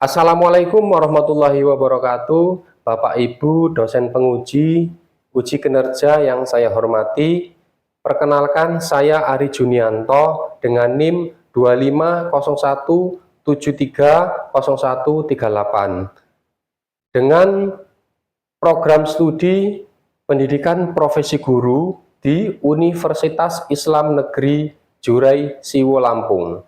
Assalamualaikum warahmatullahi wabarakatuh, Bapak Ibu dosen penguji uji kinerja yang saya hormati. Perkenalkan, saya Ari Junianto dengan NIM 2501730138 dengan program studi pendidikan profesi guru di Universitas Islam Negeri Jurai Siwo Lampung.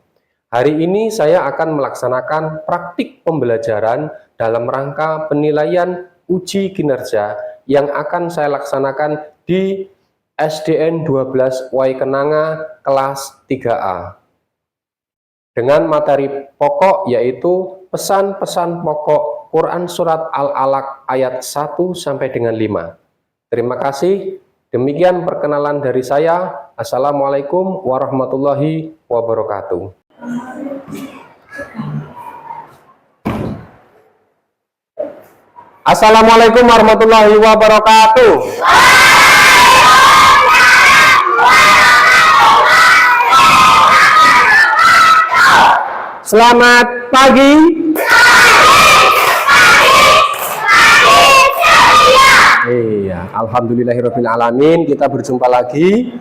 Hari ini saya akan melaksanakan praktik pembelajaran dalam rangka penilaian uji kinerja yang akan saya laksanakan di SDN 12 Waikenanga kelas 3A. Dengan materi pokok yaitu pesan-pesan pokok Quran Surat Al-Alaq ayat 1 sampai dengan 5. Terima kasih. Demikian perkenalan dari saya. Assalamualaikum warahmatullahi wabarakatuh. Assalamualaikum warahmatullahi wabarakatuh. Selamat pagi. Iya, alhamdulillahirabbil alamin, kita berjumpa lagi.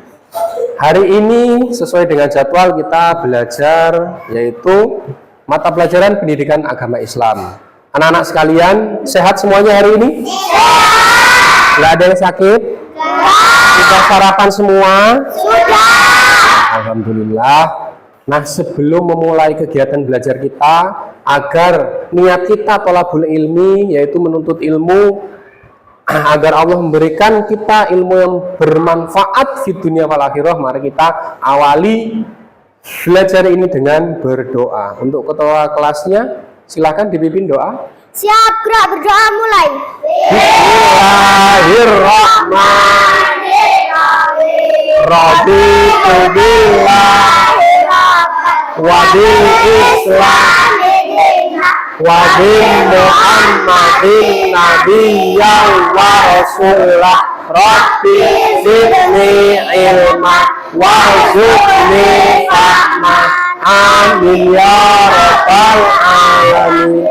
Hari ini sesuai dengan jadwal kita belajar yaitu mata pelajaran pendidikan agama Islam. Anak-anak sekalian, sehat semuanya hari ini? Nggak ada yang sakit? Sudah sarapan semua? Sudah. Alhamdulillah. Nah, sebelum memulai kegiatan belajar kita, agar niat kita thalabul ilmi, yaitu menuntut ilmu, agar Allah memberikan kita ilmu yang bermanfaat di dunia wal akhirah, mari kita awali belajar ini dengan berdoa. Untuk ketua kelasnya, silakan dipimpin doa. Siap, gerak, berdoa mulai. Bismillahirrahmanirrahim. Raditu billahi wa bil Islam wa bi Muhammadin nabiyyan wa rasulah. Rabbi zidni ilma warzuqni fahma. Amin ya rabbal alamin.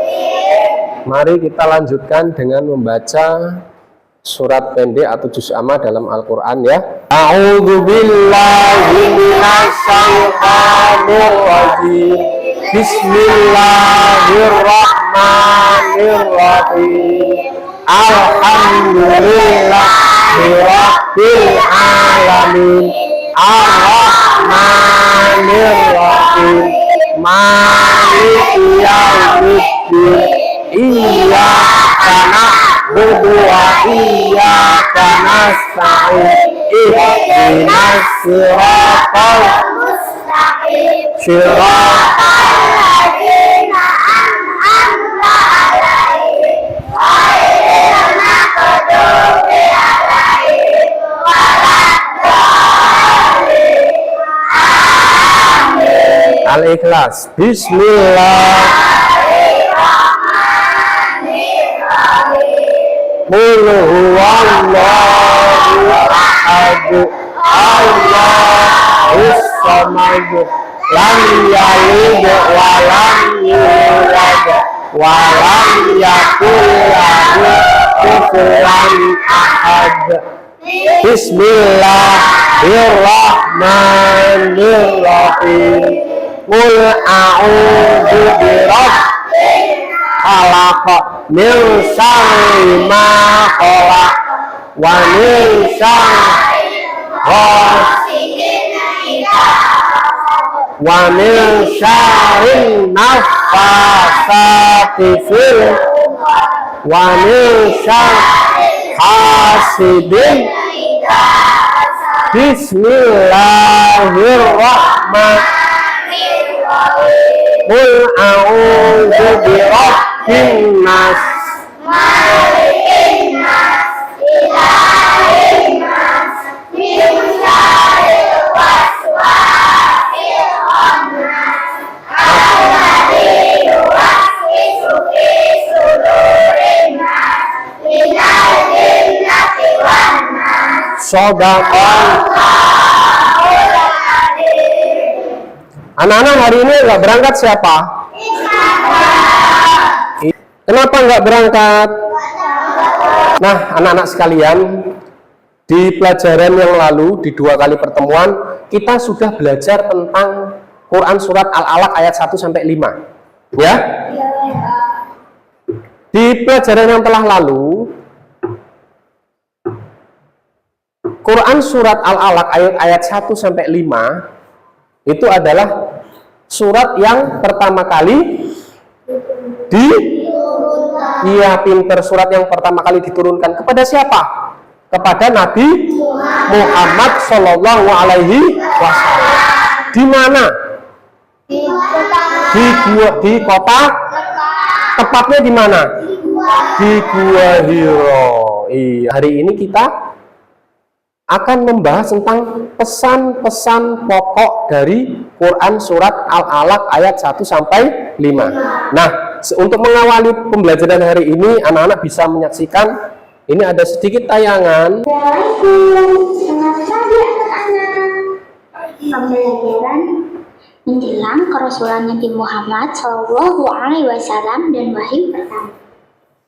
Mari kita lanjutkan dengan membaca surat pendek atau juz amma dalam Al-Qur'an ya. A'udzu billahi minasyaitonir rajim. Bismillahirrahmanirrahim. Alhamdulillahirabbil alamin. Ar-Rahmanir-Rahim. Maliki yaumiddin. Iyyaka na'budu wa iyyaka nasta'in. Ihdinas siratal mustaqim. Siratal ladzina an'amta 'alaihim ghairil maghdubi 'alaihim waladdallin. Amin. Al-Ikhlas. Bismillahirrahmanirrahim. Qul huwallahu ahad. Allahus samad. Lam yalid wa lam yulad wa lam yakul lahu kufuwan ahad. Bismillahirrahmanirrahim. Qul a'udzu birabbil falaq min syarri ma khalaq wa min syarri ghasiqin idza waqab wa min syarri naffasati fil wa min syarri hasidin idza hasad. Bismillahirrahmanirrahim. Qul a'udzu birabbin nas malikin nas ilahin nas min syarril waswasil khannas alladzi yuwaswisu fi sudurin nas minal jinnati wan nas. Shadaqallahul adzim. Anak-anak hari ini nggak berangkat siapa? Kenapa nggak berangkat? Nah, anak-anak sekalian, di pelajaran yang lalu, di 2 kali pertemuan, kita sudah belajar tentang Quran Surat Al-Alaq ayat 1-5. Ya? Di pelajaran yang telah lalu, Quran Surat Al-Alaq ayat 1-5 itu adalah surat yang pertama kali surat yang pertama kali diturunkan kepada siapa? Kepada Nabi Muhammad Shallallahu Alaihi Wasallam. Di mana? Di kota. Tepatnya di mana? Di Gua Hiro. Iya. Hari ini kita akan membahas tentang pesan-pesan pokok dari Quran Surat Al-Alaq ayat 1-5. Nah, untuk mengawali pembelajaran hari ini, anak-anak bisa menyaksikan, ini ada sedikit tayangan. Assalamualaikum, selamat pagi anak-anak. Pembelajaran menjelang kerasulan Nabi Muhammad Shallallahu Alaihi Wasallam dan wahyu pertama.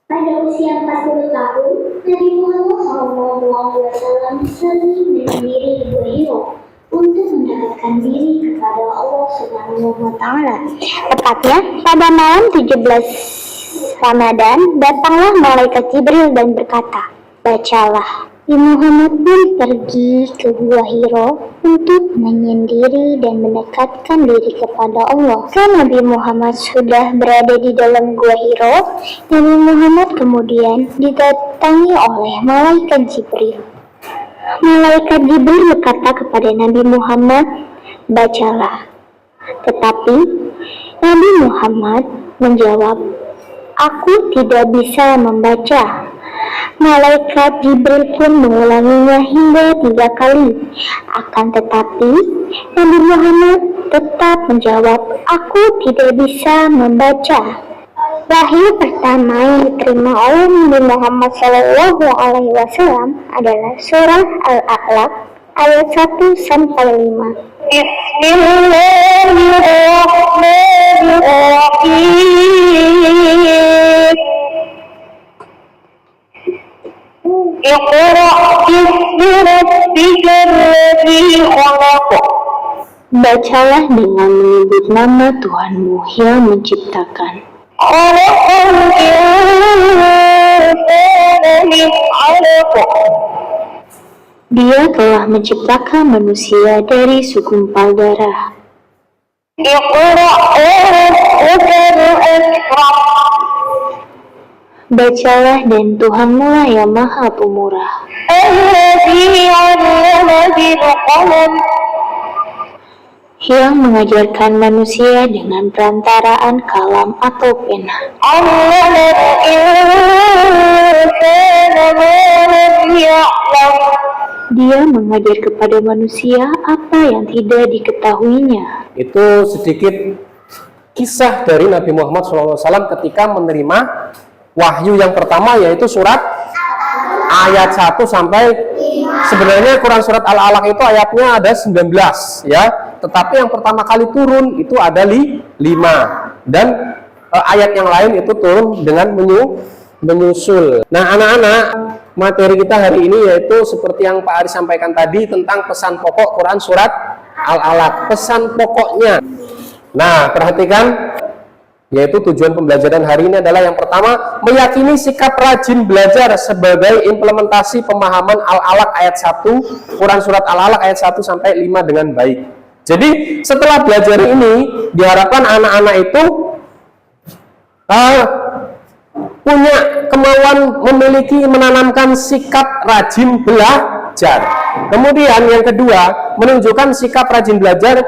Pada usia 40 tahun, Nabi Muhammad Shallallahu Alaihi Wasallam sering berdiri di Gua Hiro untuk mendekatkan diri kepada Allah Subhanahu wa Ta'ala. Tepatnya pada malam 17 Ramadan, datanglah malaikat Jibril dan berkata, "Bacalah." Nabi Muhammad pun pergi ke Gua Hiro untuk menyendiri dan mendekatkan diri kepada Allah. Karena Nabi Muhammad sudah berada di dalam Gua Hiro, Nabi Muhammad kemudian didatangi oleh malaikat Jibril. Malaikat Jibril berkata kepada Nabi Muhammad, "Bacalah." Tetapi Nabi Muhammad menjawab, "Aku tidak bisa membaca." Malaikat Jibril pun mengulanginya hingga 3 kali. Akan tetapi Nabi Muhammad tetap menjawab, "Aku tidak bisa membaca." Wahyu pertama yang diterima oleh Nabi Muhammad Shallallahu Alaihi Wasallam adalah surah Al-Alaq ayat 1-5. Bismillahirrahmanirrahim. Iqra bismi rabbikal ladzi khalaq. Bacalah dengan menyebut nama Tuhanmu yang menciptakan. Dia telah menciptakan manusia dari segumpal darah. Bacalah dan Tuhanmu lah yang maha pemurah. Yang mengajarkan manusia dengan perantaraan kalam atau pena. Dia mengajar kepada manusia apa yang tidak diketahuinya. Itu sedikit kisah dari Nabi Muhammad SAW ketika menerima wahyu yang pertama, yaitu surat ayat 1-5. Sebenarnya Quran Surat Al-Alaq itu ayatnya ada 19 ya, tetapi yang pertama kali turun itu ada 5, dan ayat yang lain itu turun dengan menyusul. Nah anak-anak, materi kita hari ini yaitu seperti yang Pak Ari sampaikan tadi tentang pesan pokok Quran Surat Al-Alaq, pesan pokoknya. Nah perhatikan, yaitu tujuan pembelajaran hari ini adalah yang pertama, meyakini sikap rajin belajar sebagai implementasi pemahaman Al-Alaq ayat 1, Quran Surat Al-Alaq ayat 1-5 dengan baik. Jadi setelah belajar ini, diharapkan anak-anak itu punya kemauan menanamkan sikap rajin belajar. Kemudian yang kedua, menunjukkan sikap rajin belajar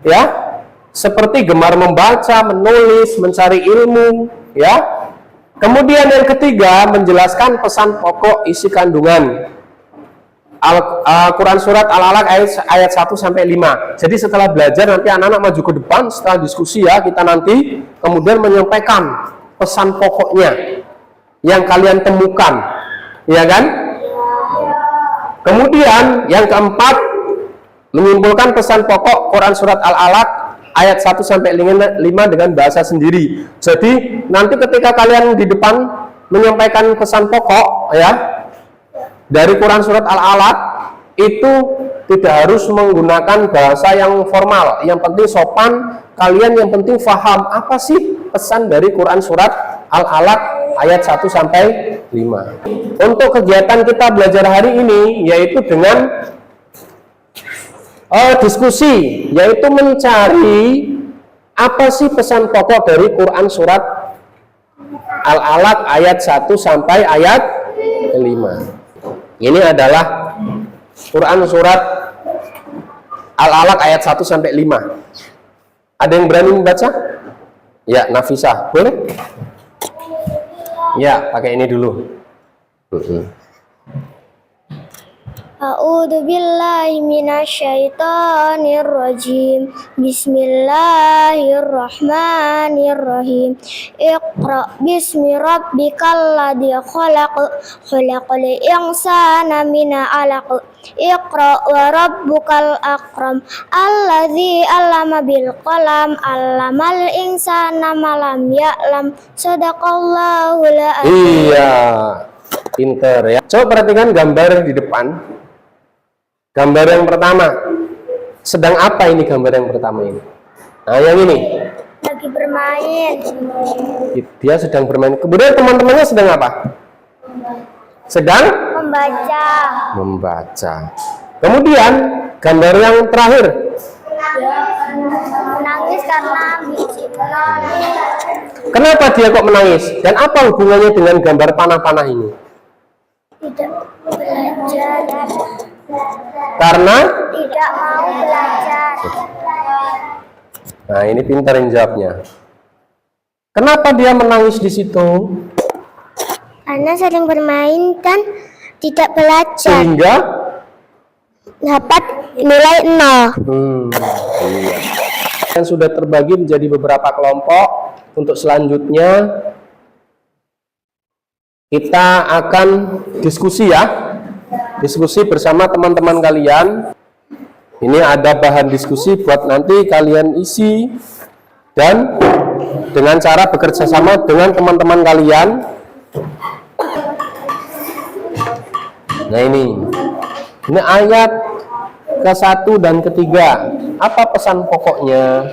ya, seperti gemar membaca, menulis, mencari ilmu, ya. Kemudian yang ketiga, menjelaskan pesan pokok isi kandungan Quran Surat Al-Alaq ayat 1-5. Jadi setelah belajar, nanti anak-anak maju ke depan setelah diskusi ya, kita nanti kemudian menyampaikan pesan pokoknya yang kalian temukan, ya kan? Kemudian yang keempat, menyimpulkan pesan pokok Quran Surat Al-Alaq ayat 1 sampai 5 dengan bahasa sendiri. Jadi nanti ketika kalian di depan menyampaikan pesan pokok ya dari Quran surat Al-Alaq, itu tidak harus menggunakan bahasa yang formal. Yang penting sopan, kalian yang penting faham apa sih pesan dari Quran surat Al-Alaq ayat 1 sampai 5. Untuk kegiatan kita belajar hari ini yaitu dengan diskusi, yaitu mencari apa sih pesan pokok dari Quran surat Al-Alaq ayat 1 sampai ayat 5. Ini adalah Quran surat Al-Alaq ayat 1 sampai 5. Ada yang berani membaca? Ya, Nafisah, boleh? Ya, pakai ini dulu. A'udzu billahi minasyaitonir rajim. Bismillahirrahmanirrahim. Iqra bismi rabbikal ladzi khalaq, khalaqal insana min 'alaq. Iqra wa rabbukal akram, alladzi 'allama bil qalam, 'allamal insana ma lam ya'lam. Shadaqallahul adzim. Iya, pinter ya. Coba perhatikan gambar di depan. Gambar yang pertama, sedang apa ini gambar yang pertama ini? Nah, yang ini Lagi bermain. dia sedang bermain. Kemudian teman-temannya sedang apa? Sedang membaca. Kemudian gambar yang terakhir, Menangis karena biji menangis. kenapa dia kok menangis? Dan apa hubungannya dengan gambar panah-panah ini? Tidak belajar. Karena Tidak mau belajar. nah, ini pintar yang jawabnya. Kenapa dia menangis di situ? Karena sering bermain dan tidak belajar. Sehingga Dapat nilai 0. iya. Yang sudah terbagi menjadi beberapa kelompok. Untuk selanjutnya kita akan diskusi ya. Diskusi bersama teman-teman kalian. Ini ada bahan diskusi buat nanti kalian isi dan dengan cara bekerja sama dengan teman-teman kalian. Nah, ini ayat ke-1 dan ke-3. Apa pesan pokoknya?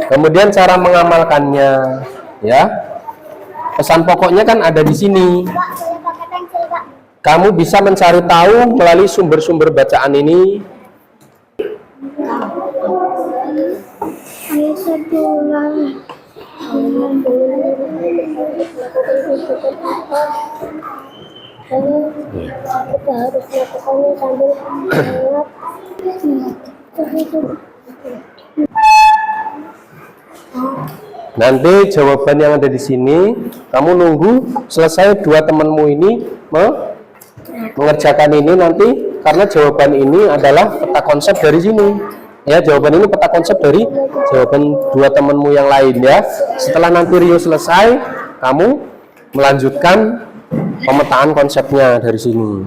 Kemudian cara mengamalkannya, ya. Pesan pokoknya kan ada di sini. Kamu bisa mencari tahu melalui sumber-sumber bacaan ini. Kita harus melakukannya sambil mengingat. Nanti jawaban yang ada di sini, kamu nunggu selesai dua temanmu ini mengerjakan ini nanti, karena jawaban ini adalah peta konsep dari sini. Ya, jawaban ini peta konsep dari jawaban dua temanmu yang lain ya. Setelah nanti Rio selesai, kamu melanjutkan pemetaan konsepnya dari sini.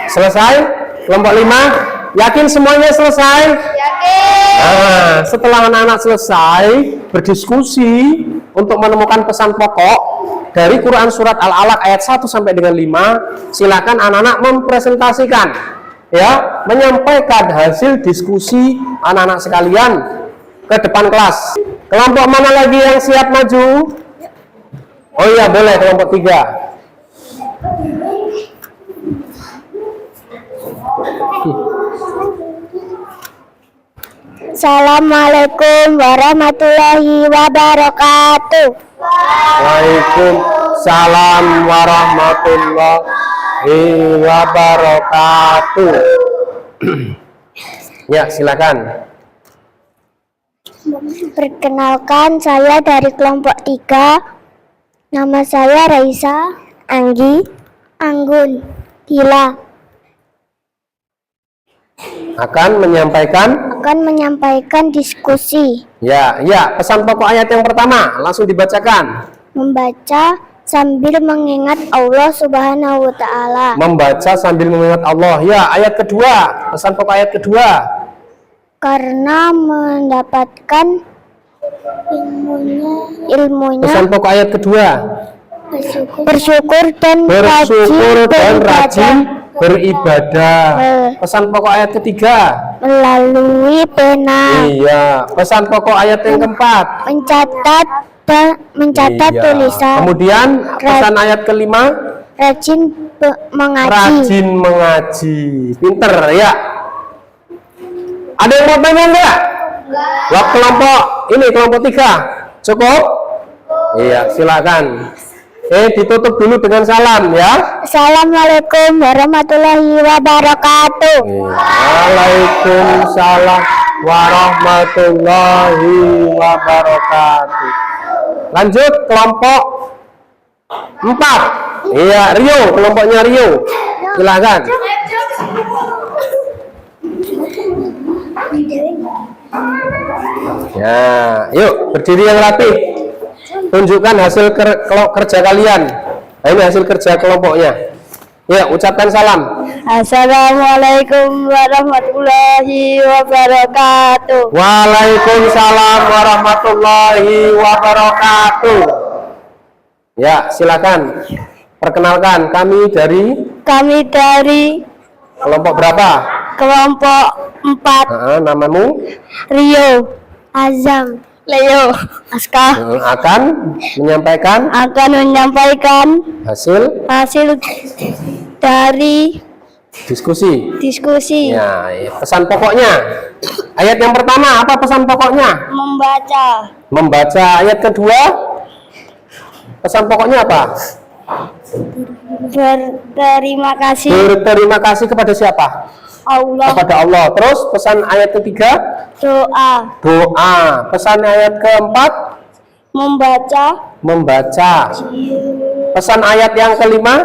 Selesai? Kelompok 5? Yakin semuanya selesai? Yakin. Nah, setelah anak-anak selesai berdiskusi untuk menemukan pesan pokok dari Quran surat Al-Alaq ayat 1 sampai dengan 5, silakan anak-anak mempresentasikan, ya, menyampaikan hasil diskusi anak-anak sekalian ke depan kelas. Kelompok mana lagi yang siap maju? Oh iya, boleh kelompok 3. Assalamualaikum warahmatullahi wabarakatuh. Waalaikumsalam warahmatullahi wabarakatuh. Ya, silakan. Perkenalkan, saya dari kelompok 3. Nama saya Raisa, Anggi, Anggun, Dila. Akan menyampaikan diskusi. Ya, Pesan pokok ayat yang pertama langsung dibacakan. membaca sambil mengingat Allah Subhanahu wa Ta'ala. Membaca sambil mengingat Allah. Ya, ayat kedua. Pesan pokok ayat kedua. Karena mendapatkan ilmunya Pesan pokok ayat kedua. bersyukur dan rajin beribadah. Pesan pokok ayat ketiga. melalui pena, Iya. Pesan pokok ayat yang keempat. mencatat Iya. tulisan, Kemudian pesan ayat kelima. rajin mengaji. Rajin mengaji. Pinter ya. Ada yang mau tanya enggak? Waktu kelompok ini kelompok 3 cukup? Iya, silakan. Ditutup dulu dengan salam ya. Assalamualaikum warahmatullahi wabarakatuh. Waalaikumsalam warahmatullahi wabarakatuh. Lanjut kelompok 4. Iya, Rio, kelompoknya Rio. Silakan. Ya, yuk berdiri yang rapi. Tunjukkan hasil kerja kalian. Nah, ini hasil kerja kelompoknya. Ya, ucapkan salam. Assalamualaikum warahmatullahi wabarakatuh. Waalaikumsalam warahmatullahi wabarakatuh. Ya, silakan. Perkenalkan, kami dari kelompok berapa? Kelompok 4. Namamu? Rio, Azam, Leo, Aska. Akan menyampaikan hasil dari diskusi. diskusi. Ya, pesan pokoknya. Ayat yang pertama apa pesan pokoknya? Membaca. Ayat kedua, pesan pokoknya apa? Berterima kasih Berterima kasih kepada siapa? Allah. Kepada Allah. Terus pesan ayat ketiga, doa. Pesan ayat keempat, membaca. Pesan ayat yang kelima,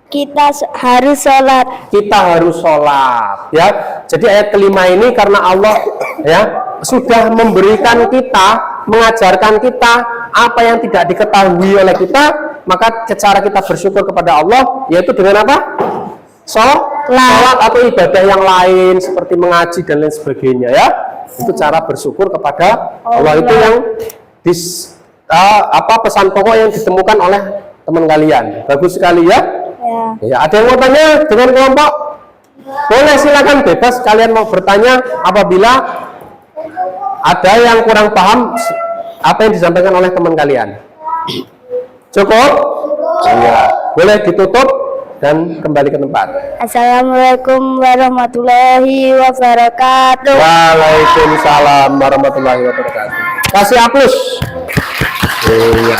kita harus sholat. Ya. Jadi ayat kelima ini karena Allah ya sudah memberikan kita, mengajarkan kita apa yang tidak diketahui oleh kita, maka cara kita bersyukur kepada Allah yaitu dengan apa? Sholat atau ibadah yang lain seperti mengaji dan lain sebagainya ya. Itu cara bersyukur kepada Allah. Itu yang pesan pokok yang ditemukan oleh teman kalian. Bagus sekali ya. Ya, ada yang mau tanya dengan kelompok? Boleh, silakan bebas kalian mau bertanya apabila ada yang kurang paham apa yang disampaikan oleh teman kalian. Cukup? Iya. Boleh ditutup dan kembali ke tempat. Assalamualaikum warahmatullahi wabarakatuh. Waalaikumsalam warahmatullahi wabarakatuh. Kasih aplaus. Iya.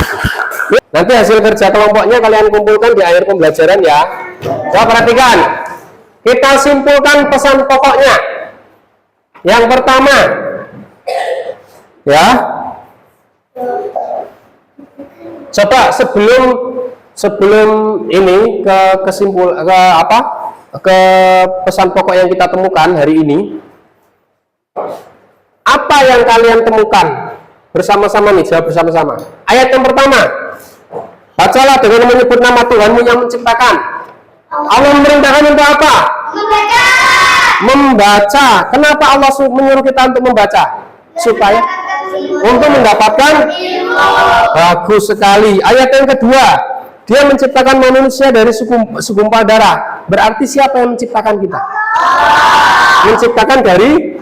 Nanti hasil kerja kelompoknya kalian kumpulkan di akhir pembelajaran ya. Coba perhatikan. Kita simpulkan pesan pokoknya. Yang pertama, ya. Coba sebelum ini ke pesan pokok yang kita temukan hari ini. Apa yang kalian temukan? Bersama-sama nih, jawab bersama-sama. Ayat yang pertama. Bacalah dengan menyebut nama Tuhanmu yang menciptakan. Allah memerintahkan untuk apa? Membaca. Kenapa Allah menyuruh kita untuk membaca? Supaya untuk mendapatkan bagus sekali. Ayat yang kedua, Dia menciptakan manusia dari segumpal darah. Berarti siapa yang menciptakan kita? Menciptakan dari.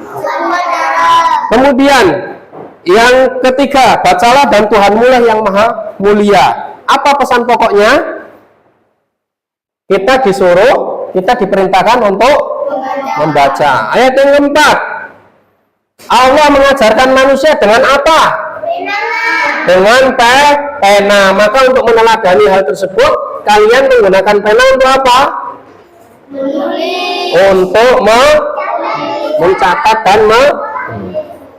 Kemudian yang ketiga, bacalah dan Tuhanmu lah yang maha mulia. Apa pesan pokoknya? Kita diperintahkan untuk membaca. Ayat yang keempat, Allah mengajarkan manusia dengan apa? dengan pena. Maka untuk meneladani hal tersebut, kalian menggunakan pena untuk apa? Untuk mencatat dan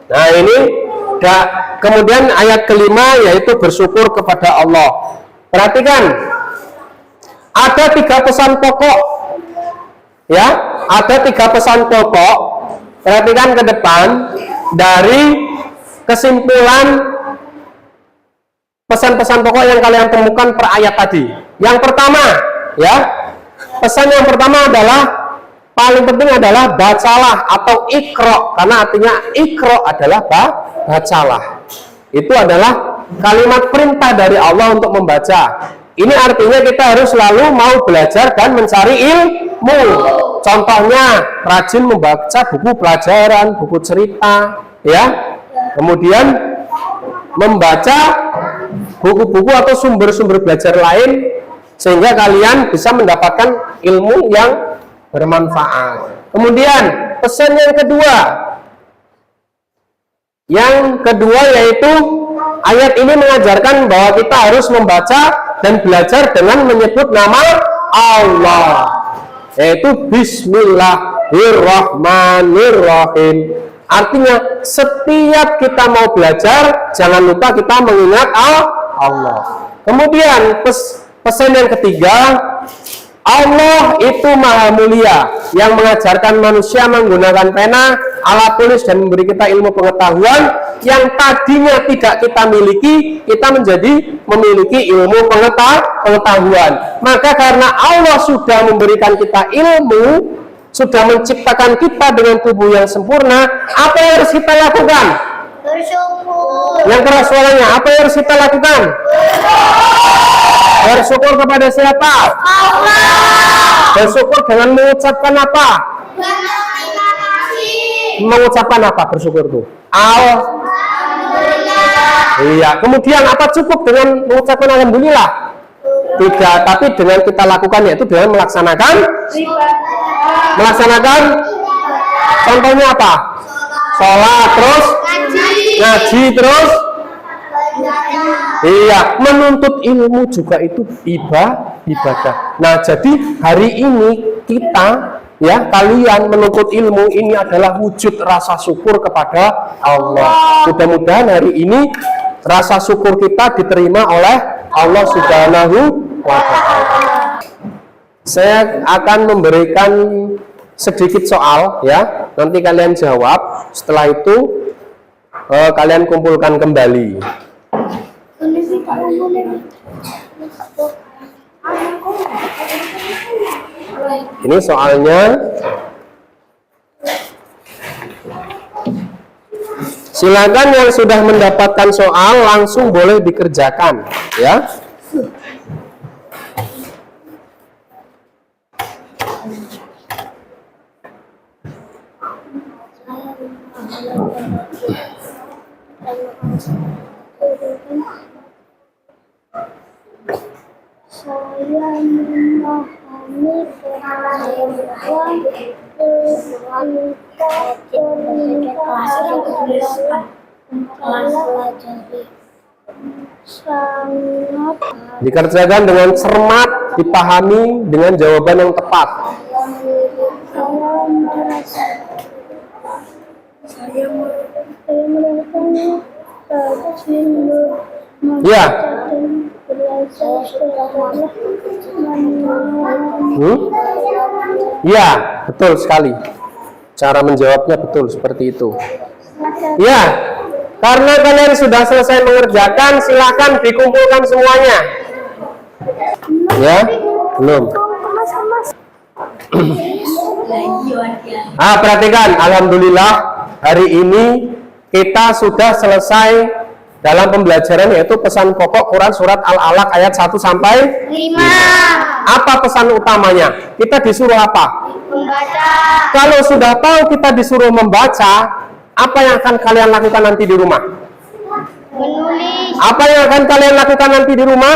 Nah ini kemudian ayat kelima yaitu bersyukur kepada Allah. Perhatikan, ada 3 pesan pokok, ya, ada 3 pesan pokok. Perhatikan ke depan dari kesimpulan pesan-pesan pokok yang kalian temukan per ayat tadi. Yang pertama, ya, pesan yang pertama adalah paling penting adalah bacalah atau ikro, karena artinya ikro adalah bacalah. Itu adalah kalimat perintah dari Allah untuk membaca. Ini artinya kita harus selalu mau belajar dan mencari ilmu. Contohnya rajin membaca buku pelajaran, buku cerita, ya. Kemudian membaca buku-buku atau sumber-sumber belajar lain sehingga kalian bisa mendapatkan ilmu yang bermanfaat. Kemudian pesan yang kedua yaitu ayat ini mengajarkan bahwa kita harus membaca dan belajar dengan menyebut nama Allah, yaitu Bismillahirrahmanirrahim. Artinya setiap kita mau belajar jangan lupa kita mengingat Allah. Kemudian pesan yang ketiga, Allah itu maha mulia yang mengajarkan manusia menggunakan pena, alat tulis dan memberi kita ilmu pengetahuan yang tadinya tidak kita miliki, kita menjadi memiliki ilmu pengetahuan. Maka karena Allah sudah memberikan kita ilmu, sudah menciptakan kita dengan tubuh yang sempurna, apa yang harus kita lakukan? Bersyukur. Yang keras suaranya, apa yang harus kita lakukan? Bersyukur kepada siapa? Allah. Bersyukur dengan mengucapkan apa? Mengucapkan apa bersyukur itu? Iya. Kemudian apa cukup dengan mengucapkan alhamdulillah? Tidak, tapi dengan kita lakukan yaitu dengan melaksanakan. Contohnya apa? Sholat, terus ngaji, terus iya, menuntut ilmu juga itu ibadah. Nah, jadi hari ini kita, ya, kalian menuntut ilmu ini adalah wujud rasa syukur kepada Allah. Mudah-mudahan hari ini rasa syukur kita diterima oleh Allah Subhanahu wa Ta'ala. Saya akan memberikan sedikit soal, ya, nanti kalian jawab. Setelah itu kalian kumpulkan kembali. Ini soalnya. Silakan yang sudah mendapatkan soal langsung boleh dikerjakan, ya. Saya memahami dikerjakan dengan cermat, dipahami dengan jawaban yang tepat. Ya. Ya, betul sekali. Cara menjawabnya betul seperti itu. Ya, karena kalian sudah selesai mengerjakan, silakan dikumpulkan semuanya. Ya, belum. Perhatikan, alhamdulillah hari ini kita sudah selesai dalam pembelajaran yaitu pesan pokok Quran surat Al-Alaq ayat 1 sampai 5. Apa pesan utamanya? Kita disuruh apa? Membaca. Kalau sudah tahu kita disuruh membaca, apa yang akan kalian lakukan nanti di rumah? Menulis. Apa yang akan kalian lakukan nanti di rumah?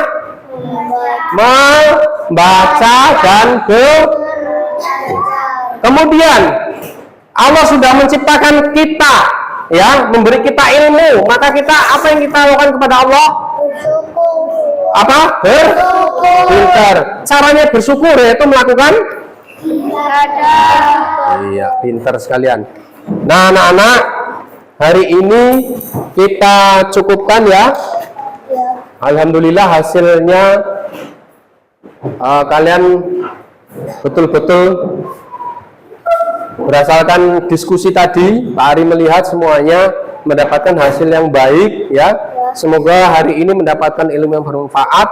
Membaca dan kemudian Allah sudah menciptakan kita ya memberi kita ilmu, maka kita apa yang kita lakukan kepada Allah? Apa? Pintar. Caranya bersyukur yaitu melakukan iya, pintar sekalian. Nah, anak-anak, hari ini kita cukupkan ya. Alhamdulillah hasilnya kalian betul-betul berdasarkan diskusi tadi, Pak Ari melihat semuanya mendapatkan hasil yang baik ya. Semoga hari ini mendapatkan ilmu yang bermanfaat.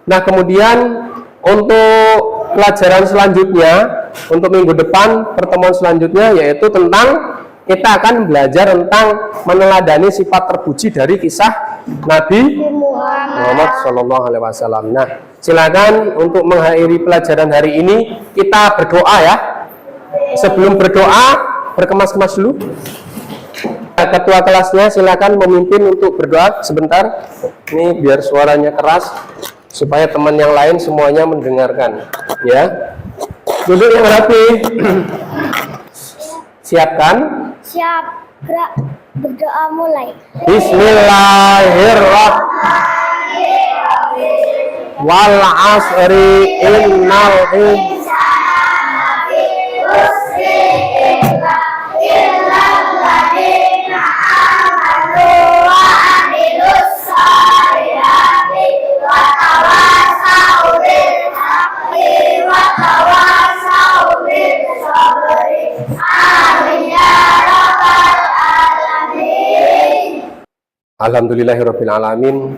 Nah, kemudian untuk pelajaran selanjutnya, untuk minggu depan pertemuan selanjutnya yaitu tentang kita akan belajar tentang meneladani sifat terpuji dari kisah Nabi Muhammad SAW. Nah, silakan untuk mengakhiri pelajaran hari ini kita berdoa ya. Sebelum berdoa, berkemas-kemas dulu. Ketua kelasnya silakan memimpin untuk berdoa sebentar. Ini biar suaranya keras supaya teman yang lain semuanya mendengarkan. Ya, duduk yang rapi. Siapkan. Siap. Gerak. Berdoa mulai. Bismillahirrahmanirrahim. Wal asri innal Alhamdulillahirabbil alamin.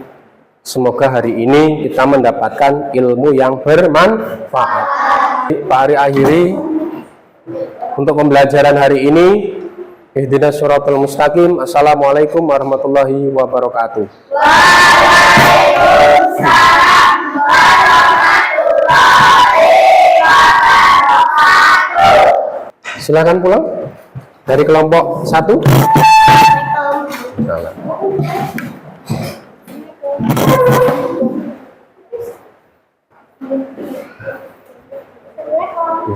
Semoga hari ini kita mendapatkan ilmu yang bermanfaat. Pak Ari akhiri untuk pembelajaran hari ini. Ihdinas shiratal mustaqim. Assalamualaikum warahmatullahi wabarakatuh. Waalaikumsalam warahmatullahi wabarakatuh. Silakan pulang dari kelompok 1.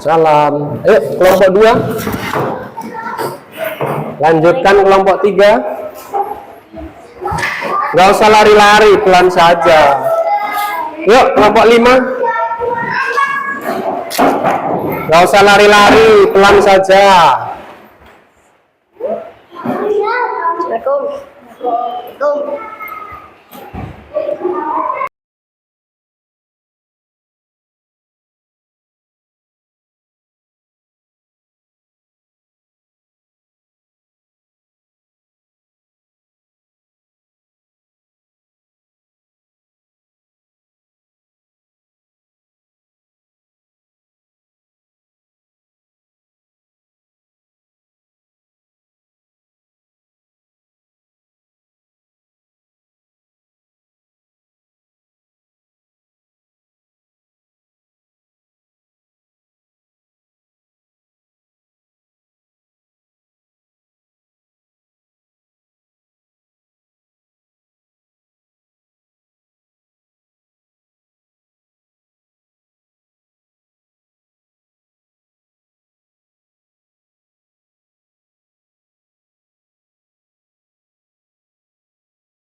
Salam. Ayo kelompok 2. Lanjutkan kelompok 3. Nggak usah lari-lari, pelan saja. Yuk kelompok 5. Nggak usah lari-lari, pelan saja. Assalamualaikum.